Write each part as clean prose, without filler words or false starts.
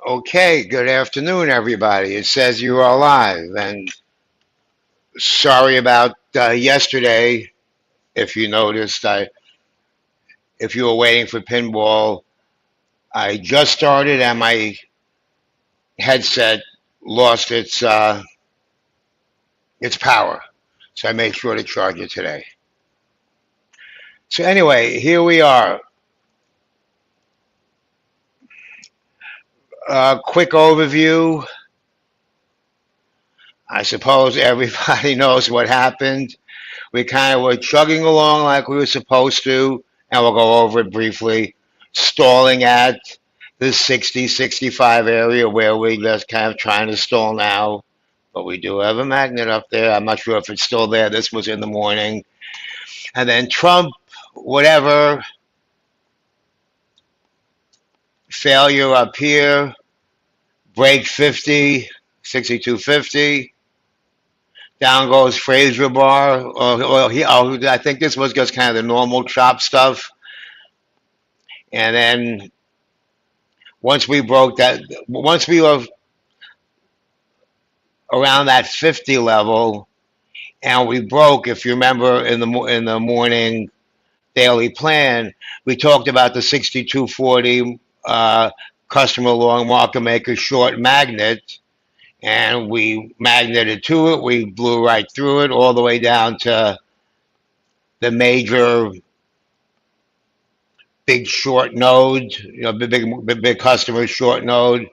Okay, good afternoon, everybody. It says you are live, and sorry about yesterday. If you noticed, if you were waiting for pinball, I just started, and my headset lost its power, so I made sure to charge it today. So anyway, here we are. Quick overview. I suppose everybody knows what happened. We kind of were chugging along like we were supposed to, and we'll go over it briefly, stalling at the 60, 65 area where we just kind of trying to stall now. But we do have a magnet up there. I'm not sure if it's still there. This was in the morning. And then Trump, whatever, failure up here, break 50, 62.50. Down goes Fraser bar. I think this was just kind of the normal chop stuff. And then once we broke that, once we were around that 50 level, and we broke, if you remember in the morning daily plan, we talked about the 6240 customer long market maker short magnet, and we magneted to it. We blew right through it all the way down to the major big short node, big customer short node,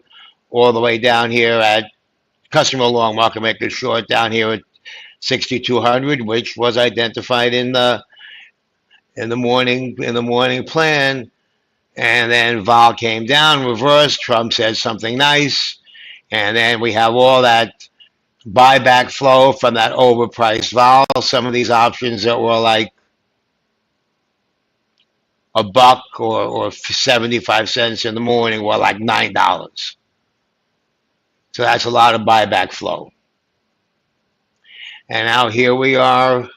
all the way down here at customer long market maker short down here at 6200, which was identified in the morning plan. And then vol came down, reversed. Trump said something nice, and then we have all that buyback flow from that overpriced vol. Some of these options that were like a buck or 75 cents in the morning were like $9. So that's a lot of buyback flow. And now here we are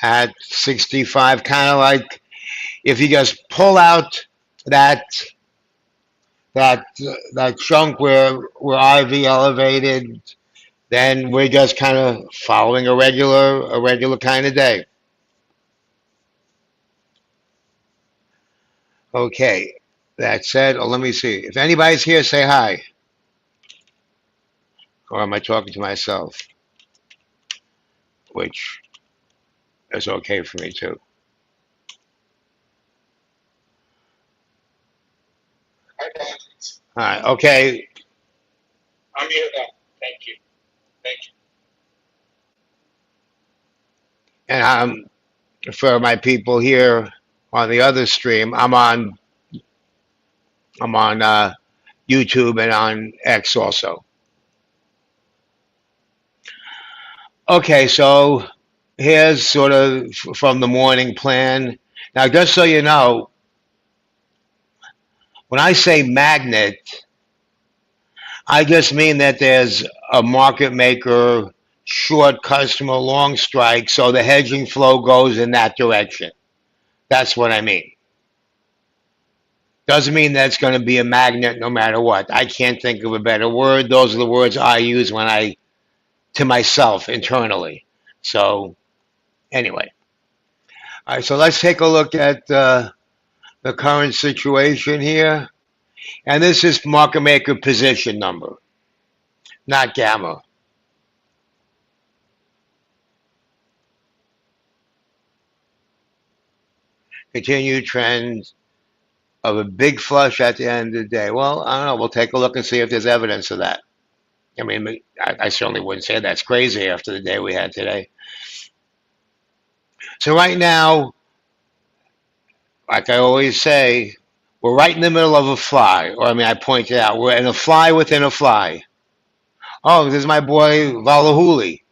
at 65, kind of like if you just pull out that that chunk where IV elevated, then we're just kind of following a regular kind of day. Okay, that said, let me see. If anybody's here, say hi. Or am I talking to myself? Which is okay for me too. All right, okay. I'm here now. Thank you. Thank you. And for my people here on the other stream, I'm on YouTube and on X also. Okay, so here's sort of from the morning plan. Now, just so you know, when I say magnet, I just mean that there's a market maker short customer long strike, so the hedging flow goes in that direction. That's what I mean. Doesn't mean that it's going to be a magnet no matter what. I can't think of a better word. Those are the words I use when to myself internally. So anyway, all right. So let's take a look at the current situation here, and this is market maker position number, not gamma. Continued trend of a big flush at the end of the day. Well, I don't know. We'll take a look and see if there's evidence of that. I mean, I certainly wouldn't say that's crazy after the day we had today. So right now, like I always say, we're right in the middle of a fly. Or I mean, I pointed out, we're in a fly within a fly. Oh, this is my boy Valahuli.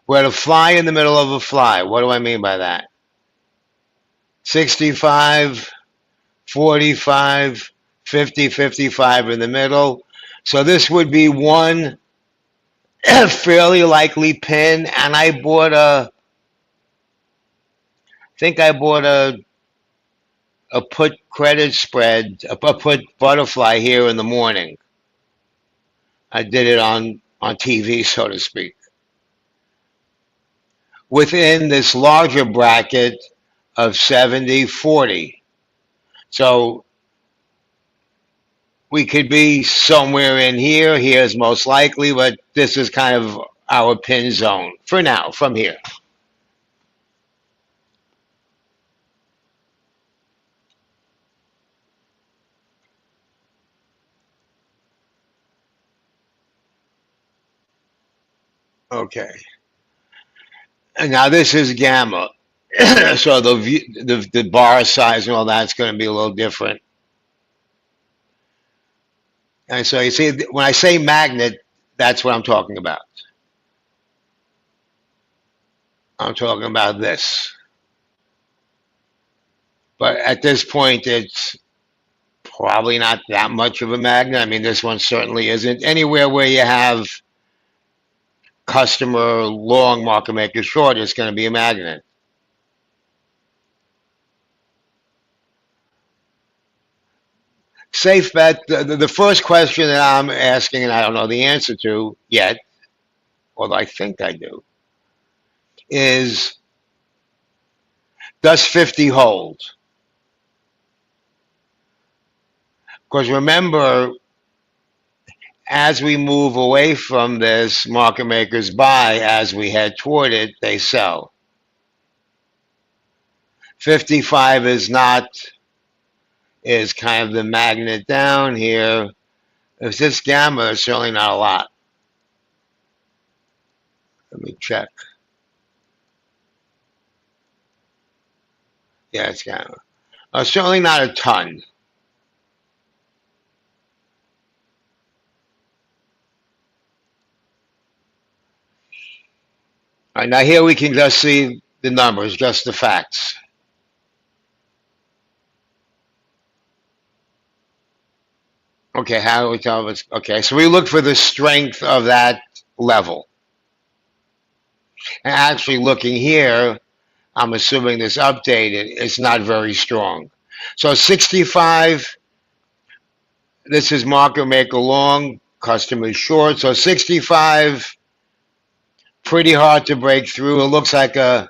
We're at a fly in the middle of a fly. What do I mean by that? 65, 45, 50, 55 in the middle. So this would be one fairly likely pin, and I think I bought a put credit spread, a put butterfly here in the morning. I did it on TV, so to speak, within this larger bracket of 70-40. So we could be somewhere in here. Here's most likely, but this is kind of our pin zone for now from here. Okay. And now this is gamma. So the bar size and all that's going to be a little different. And so you see, when I say magnet, that's what I'm talking about. I'm talking about this. But at this point, it's probably not that much of a magnet. I mean, this one certainly isn't. Anywhere where you have customer long, market maker short, it's going to be a magnet. Safe bet. The first question that I'm asking, and I don't know the answer to yet, although I think I do, is does 50 hold? Because remember, as we move away from this, market makers buy. As we head toward it, they sell. 55 is kind of the magnet down here. If this gamma is certainly not a lot. Let me check. Yeah, it's gamma. Certainly not a ton. All right, now here we can just see the numbers, just the facts. Okay, how do we tell if it's okay? So we look for the strength of that level. And actually looking here, I'm assuming this updated is not very strong. So 65, this is market maker long, customer short. So 65, pretty hard to break through. It looks like a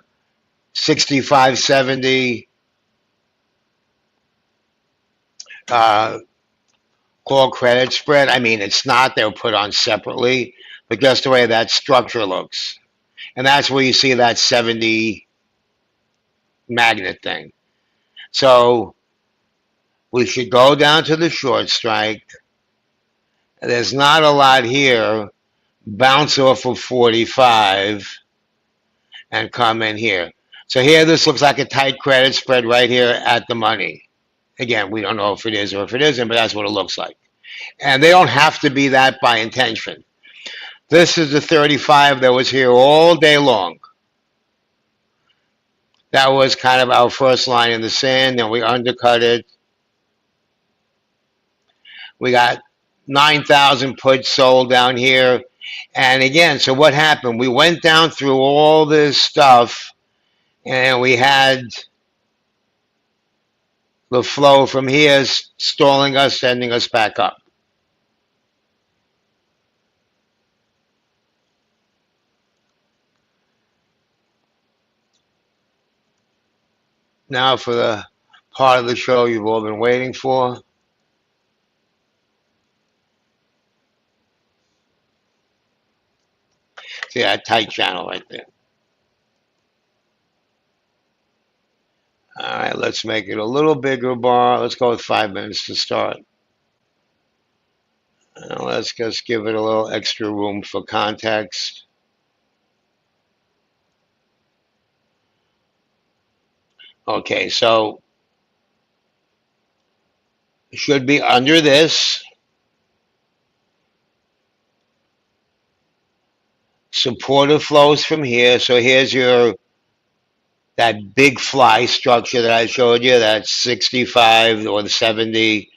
65-70 call credit spread. I mean, it's not. They're put on separately, but just the way that structure looks. And that's where you see that 70 magnet thing. So we should go down to the short strike. There's not a lot here. Bounce off of 45 and come in here. So here, this looks like a tight credit spread right here at the money. Again, we don't know if it is or if it isn't, but that's what it looks like. And they don't have to be that by intention. This is the 35 that was here all day long. That was kind of our first line in the sand, and we undercut it. We got 9,000 puts sold down here. And again, so what happened? We went down through all this stuff, and we had the flow from here stalling us, sending us back up. Now for the part of the show you've all been waiting for. See that tight channel right there. All right, let's make it a little bigger bar. Let's go with 5 minutes to start. And let's just give it a little extra room for context. Okay, so it should be under this. Supportive flows from here. So here's that big fly structure that I showed you. That's 65 or the 70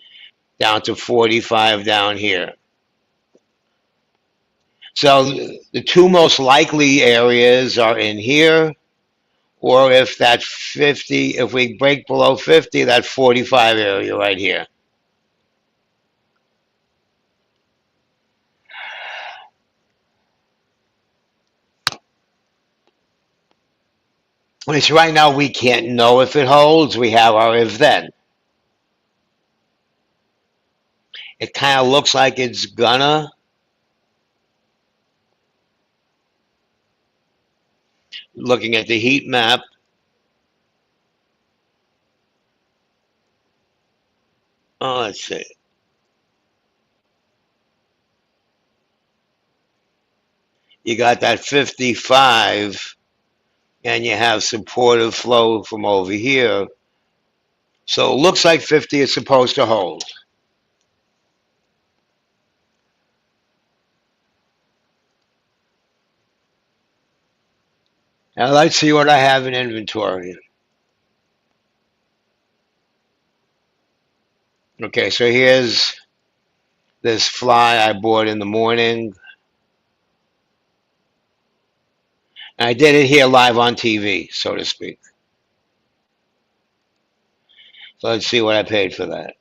down to 45 down here. So the two most likely areas are in here or if that 50, if we break below 50, that 45 area right here. Which right now we can't know if it holds. We have our if then. It kind of looks like it's gonna. Looking at the heat map, oh, let's see. You got that 55, and you have supportive flow from over here. So it looks like 50 is supposed to hold. Now let's see what I have in inventory. Okay, so here's this fly I bought in the morning. And I did it here live on TV, so to speak. So let's see what I paid for that.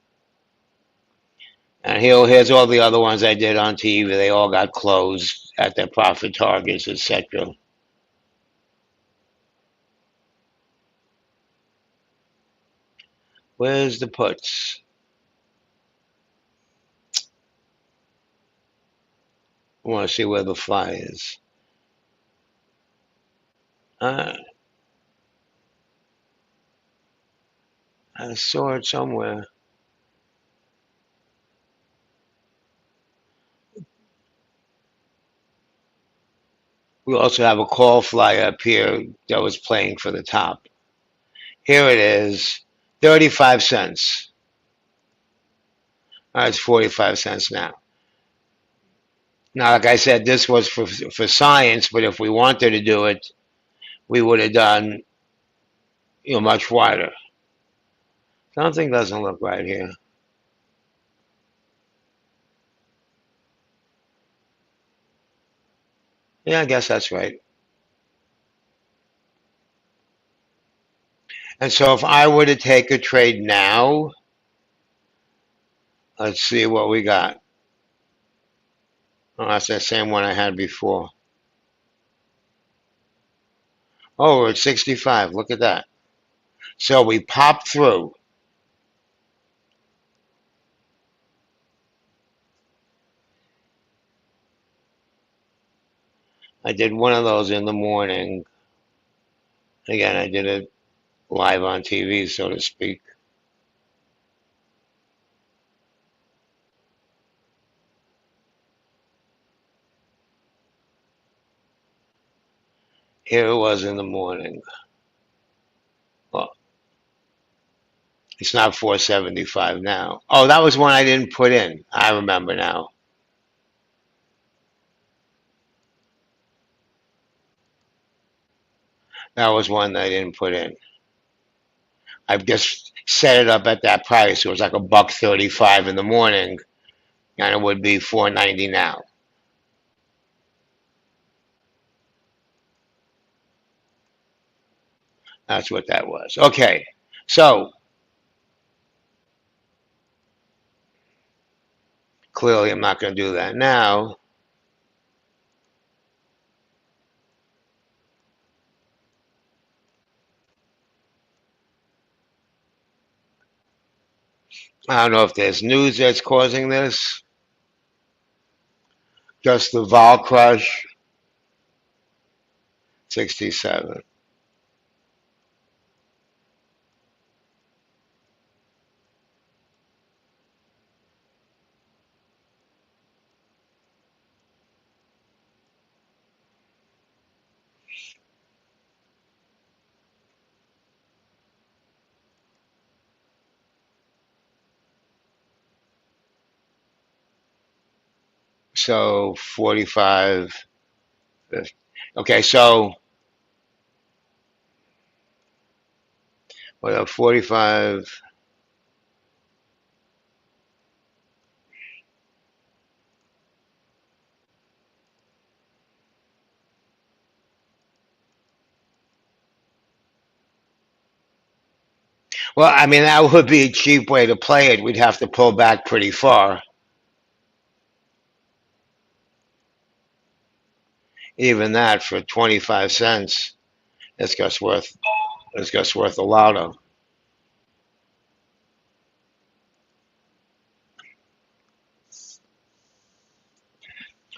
And here's all the other ones I did on TV. They all got closed at their profit targets, etc. Where's the puts? I want to see where the fly is. Uh, I saw it somewhere. We also have a call fly up here that was playing for the top. Here it is, 35 cents. All right, it's 45 cents now. Now, like I said, this was for science, but if we wanted to do it, we would have done much wider. Something doesn't look right here. Yeah, I guess that's right. And so if I were to take a trade now, let's see what we got. Oh, that's the same one I had before. Oh, we're at 65. Look at that. So we popped through. I did one of those in the morning. Again, I did it live on TV, so to speak. Here it was in the morning. Well, it's not 475 now. Oh, that was one I didn't put in. I remember now. That was one that I didn't put in. I just set it up at that price. It was like a buck 35 in the morning, and it would be 490 now. That's what that was. Okay, so clearly I'm not going to do that now. I don't know if there's news that's causing this. Just the vol crush, 67. So 45. 50. Okay, so what, 45. Well, I mean, that would be a cheap way to play it. We'd have to pull back pretty far. Even that for 25 cents, it's just worth it's just worth a lot of.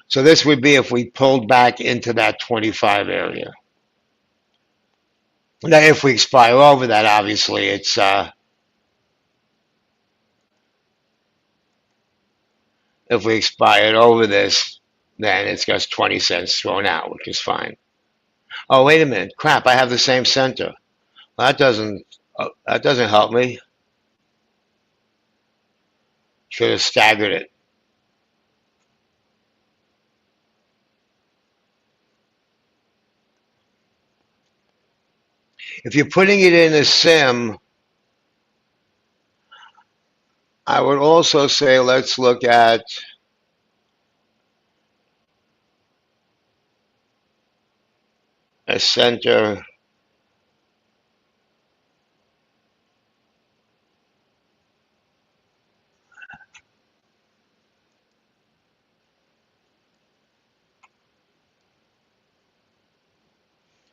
So this would be if we pulled back into that 25 area. Now, if we expire over that, obviously, if we expired over this, then it's just 20 cents thrown out, which is fine. Oh, wait a minute. Crap, I have the same center. Well, that doesn't help me. Should have staggered it. If you're putting it in a sim, I would also say let's look at a center.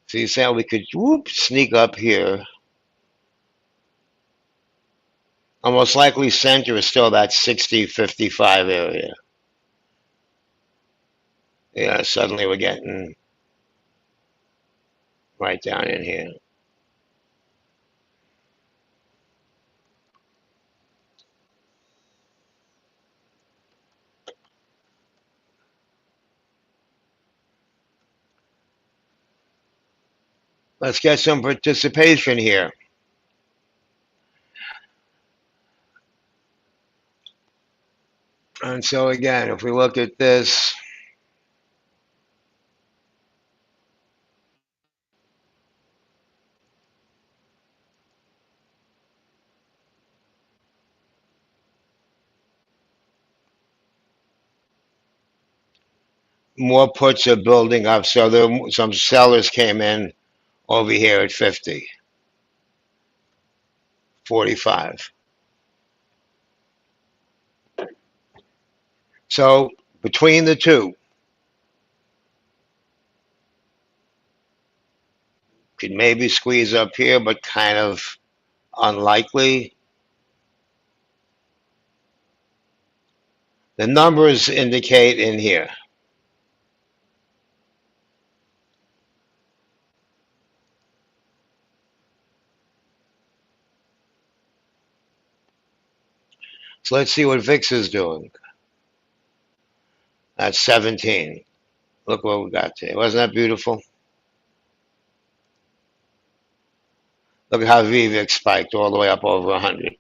So you say we could sneak up here. Almost likely center is still that 60-55 area. Yeah, suddenly we're getting right down in here. Let's get some participation here. And so again, if we look at this, more puts are building up. So some sellers came in over here at 50, 45. So between the two, could maybe squeeze up here, but kind of unlikely. The numbers indicate in here. So let's see what VIX is doing. That's 17. Look what we got today. Wasn't that beautiful? Look at how VVIX spiked all the way up over 100.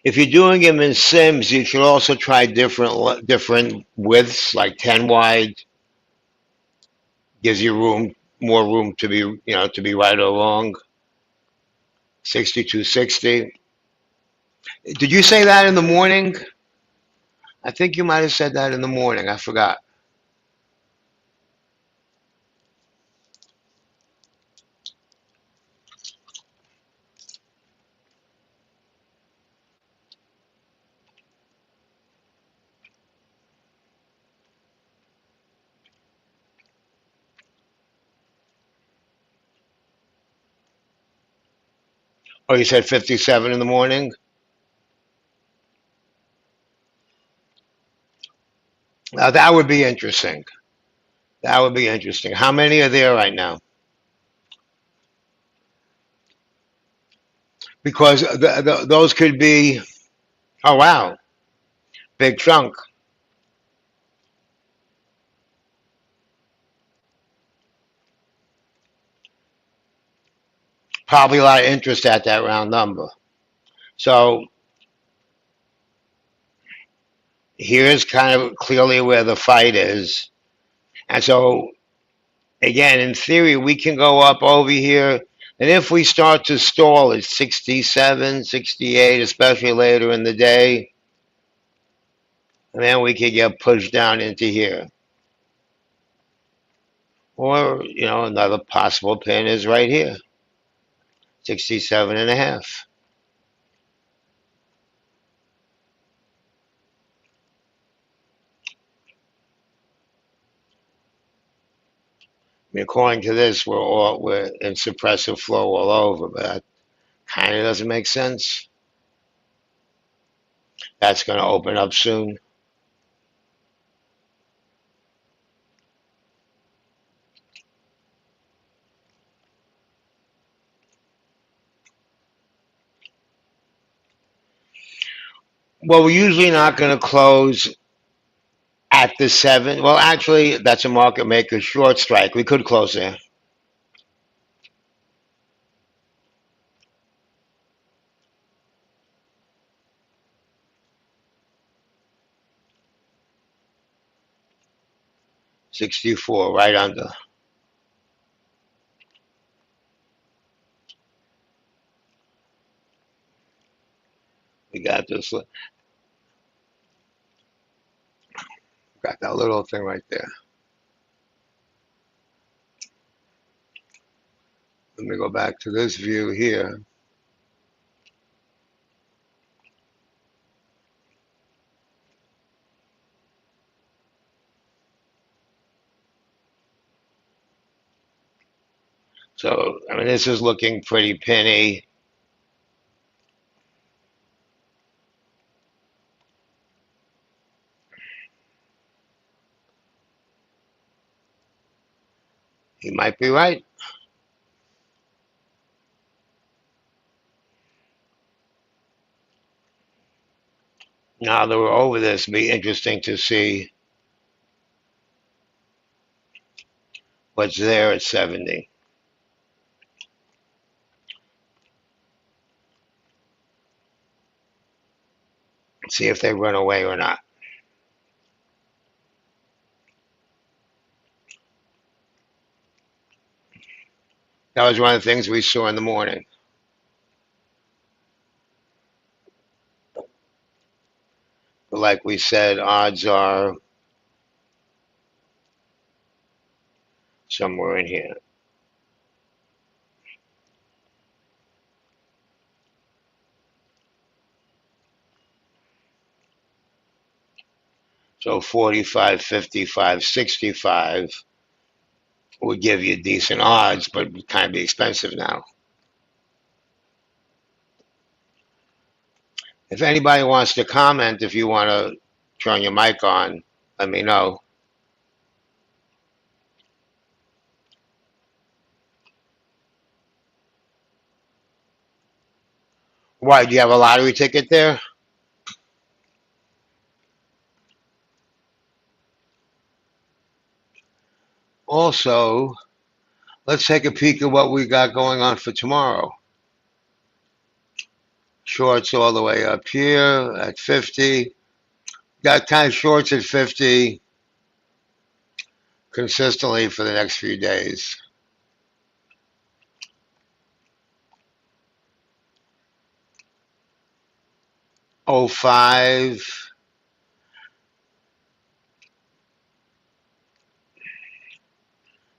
If you're doing them in sims, you should also try different widths, like 10 wide gives you more room to be to be right or wrong. 6260. Did you say that in the morning? I think you might have said that in the morning. I forgot. Oh, you said 57 in the morning? Now that would be interesting. That would be interesting. How many are there right now? Because those could be, oh wow, big chunk. Probably a lot of interest at that round number. So here's kind of clearly where the fight is. And so again, in theory, we can go up over here. And if we start to stall at 67, 68, especially later in the day, then we could get pushed down into here. Or, another possible pin is right here, 67 and a half. I mean, according to this, we're in suppressive flow all over, but that kind of doesn't make sense. That's going to open up soon. Well, we're usually not going to close at the 7. Well, actually, that's a market maker short strike. We could close there. 64, right under. We got this. Got that little thing right there. Let me go back to this view here. So, I mean, this is looking pretty penny. He might be right. Now that we're over this, it'll be interesting to see what's there at 70. See if they run away or not. That was one of the things we saw in the morning. But like we said, odds are somewhere in here. So 45, 55, 65 would give you decent odds, but would kind of be expensive now. If anybody wants to comment, if you want to turn your mic on, let me know. Why, do you have a lottery ticket there? Also, let's take a peek at what we got going on for tomorrow. Shorts all the way up here at 50. Got kind of shorts at 50 consistently for the next few days. Oh 05.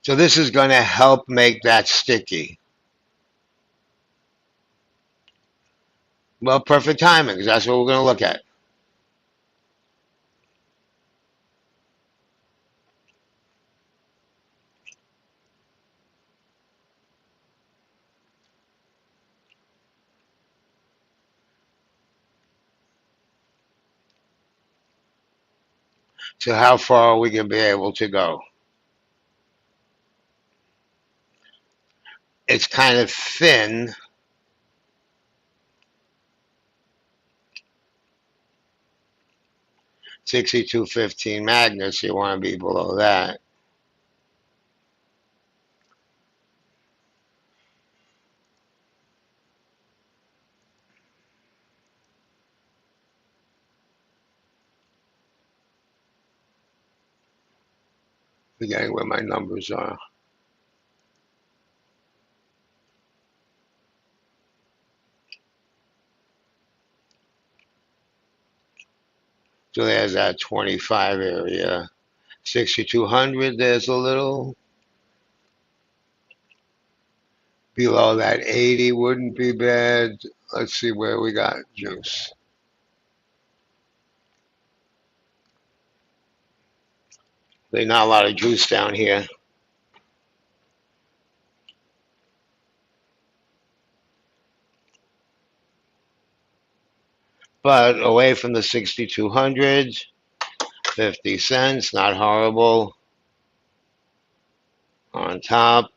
So this is going to help make that sticky. Well, perfect timing, because that's what we're going to look at. So how far are we going to be able to go? It's kind of thin. $62.15 magnets, you want to be below that. Forgetting where my numbers are. So there's that 25 area. 6,200, there's a little. Below that 80 wouldn't be bad. Let's see where we got juice. There's not a lot of juice down here. But away from the 6,200, 50 cents, not horrible. On top,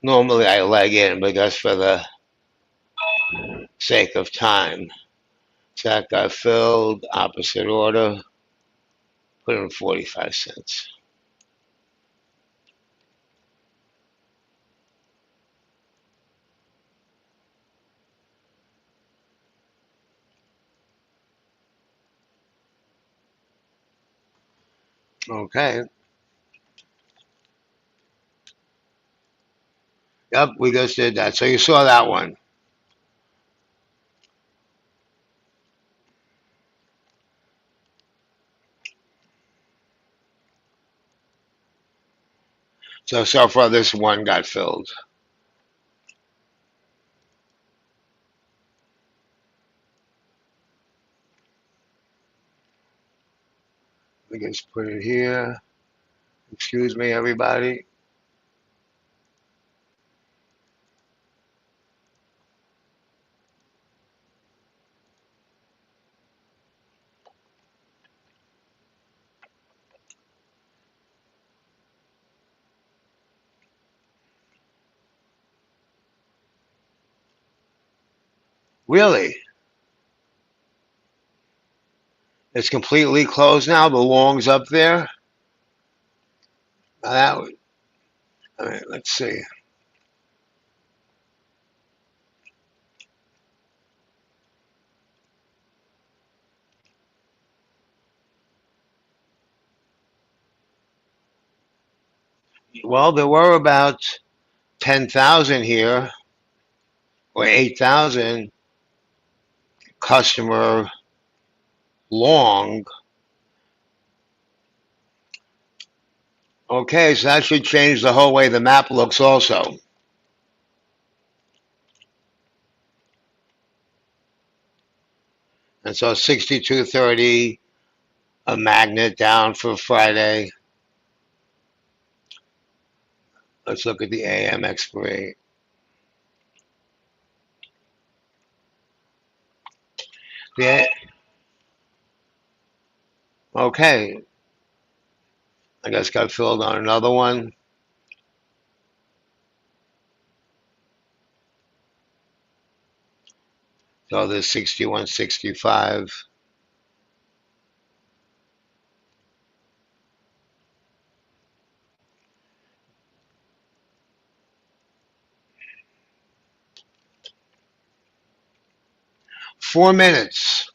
normally I leg in, but just for the sake of time. So that got filled, opposite order, put in 45 cents. Okay. Yep, we just did that. So you saw that one. So far this one got filled. We just put it here. Excuse me, everybody. Really? It's completely closed now. The long's up there. Now that would, all right, let's see. Well, there were about 10,000 here, or 8,000 customer long. Okay, so that should change the whole way the map looks also. And so 6230, a magnet down for Friday. Let's look at the AM expiry. Yeah, okay. I guess got filled on another one. So there's 6165. 4 minutes.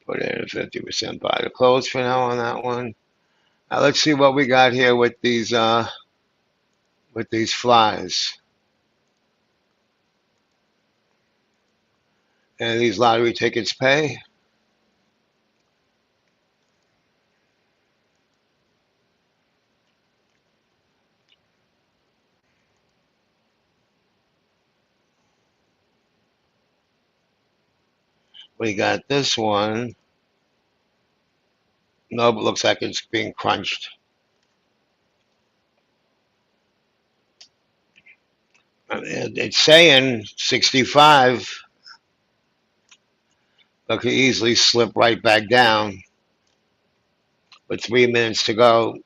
Put in 50% buy the close for now on that one. Now let's see what we got here with these flies. And these lottery tickets pay. We got this one. Nope, it looks like it's being crunched. It's saying 65. but could easily slip right back down with 3 minutes to go.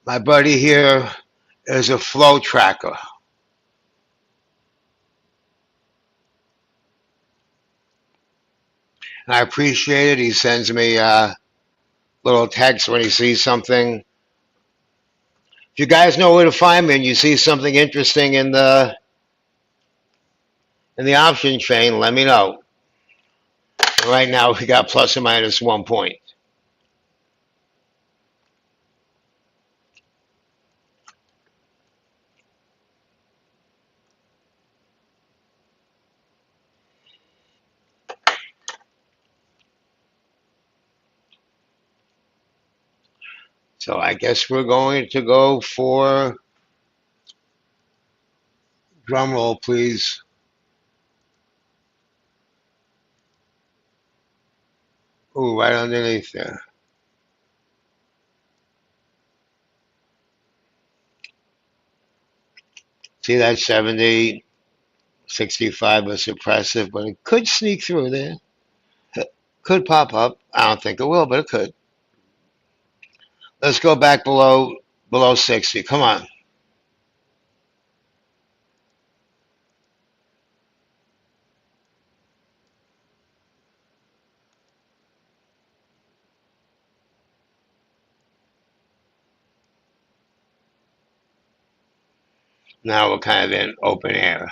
My buddy here is a flow tracker, and I appreciate it. He sends me little text when he sees something. If you guys know where to find me and you see something interesting in the option chain, let me know. Right now we got plus or minus 1 point. So I guess we're going to go for drum roll, please. Ooh, right underneath there. See that 70, 65 was suppressive, but it could sneak through there. Could pop up. I don't think it will, but it could. Let's go back below 60. Come on. Now we're kind of in open air.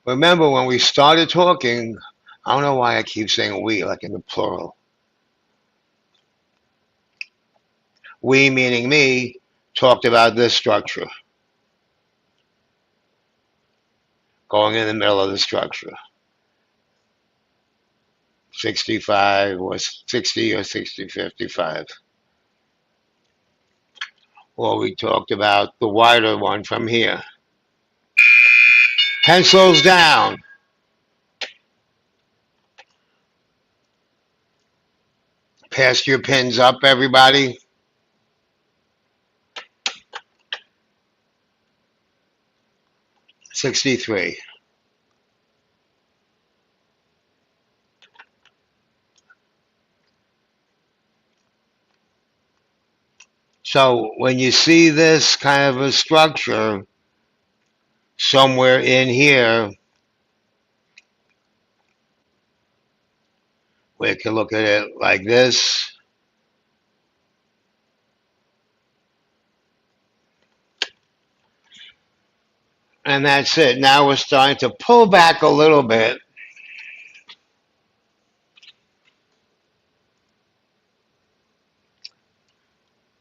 Remember when we started talking, I don't know why I keep saying we, like in the plural. We, meaning me, talked about this structure, going in the middle of the structure. 65 or 60 or 60, 55. Or we talked about the wider one from here. Pencils down. Pass your pins up, everybody. 63. So when you see this kind of a structure somewhere in here, we can look at it like this. And that's it. Now we're starting to pull back a little bit.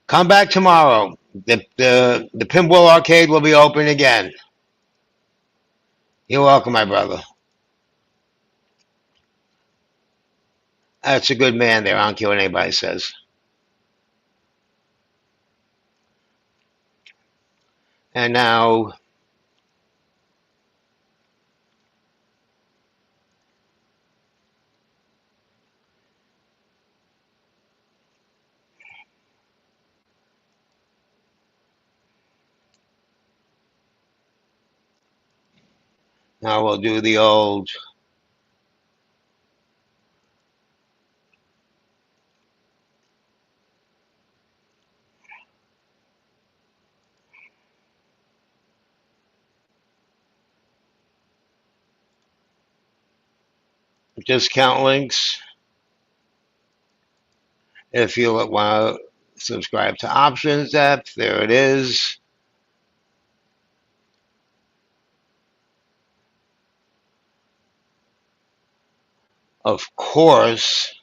Come back tomorrow. The Pinball Arcade will be open again. You're welcome, my brother. That's a good man there. I don't care what anybody says. And now we'll do the old discount links. If you want to subscribe to Options Depth, there it is. Of course,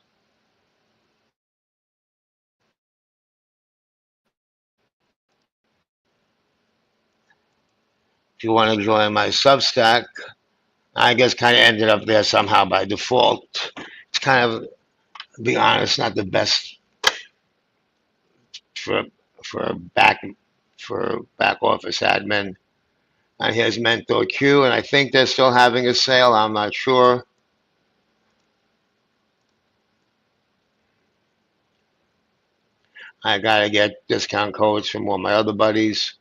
if you want to join my Substack, I guess kind of ended up there somehow by default. It's kind of, to be honest, not the best for for back for back office admin. And here's Mentor Q, and I think they're still having a sale. I'm not sure. I gotta get discount codes from all my other buddies.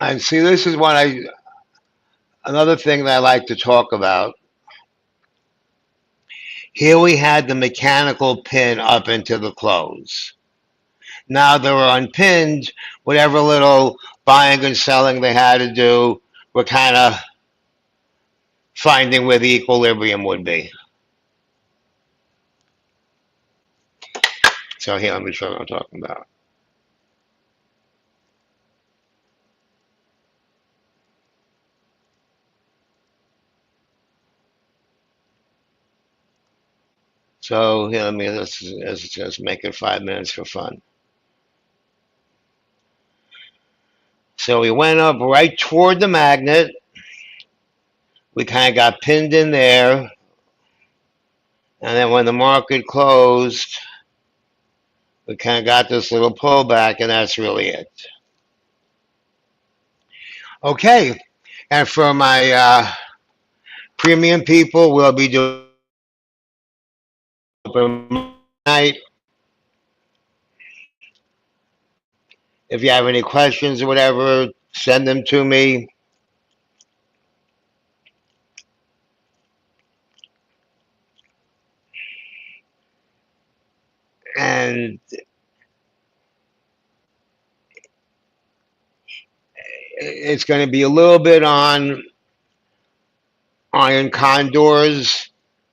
And see, this is what I another thing that I like to talk about. Here we had the mechanical pin up into the close. Now they were unpinned. Whatever little buying and selling they had to do, we're kind of finding where the equilibrium would be. So here, let me show you what I'm talking about. So here, let's make it 5 minutes for fun. So we went up right toward the magnet. We kind of got pinned in there. And then when the market closed, we kind of got this little pullback, and that's really it. Okay. And for my premium people, we'll be doing open night. If you have any questions or whatever, send them to me. And it's going to be a little bit on iron condors,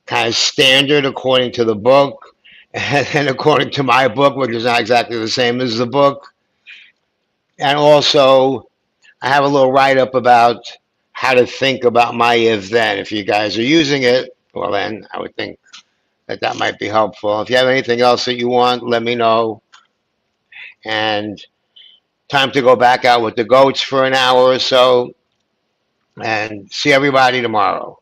kind of standard according to the book, and according to my book, which is not exactly the same as the book. And also, I have a little write up about how to think about my if then. If you guys are using it, well, then I would think that that might be helpful. If you have anything else that you want, let me know. And time to go back out with the goats for an hour or so and see everybody tomorrow.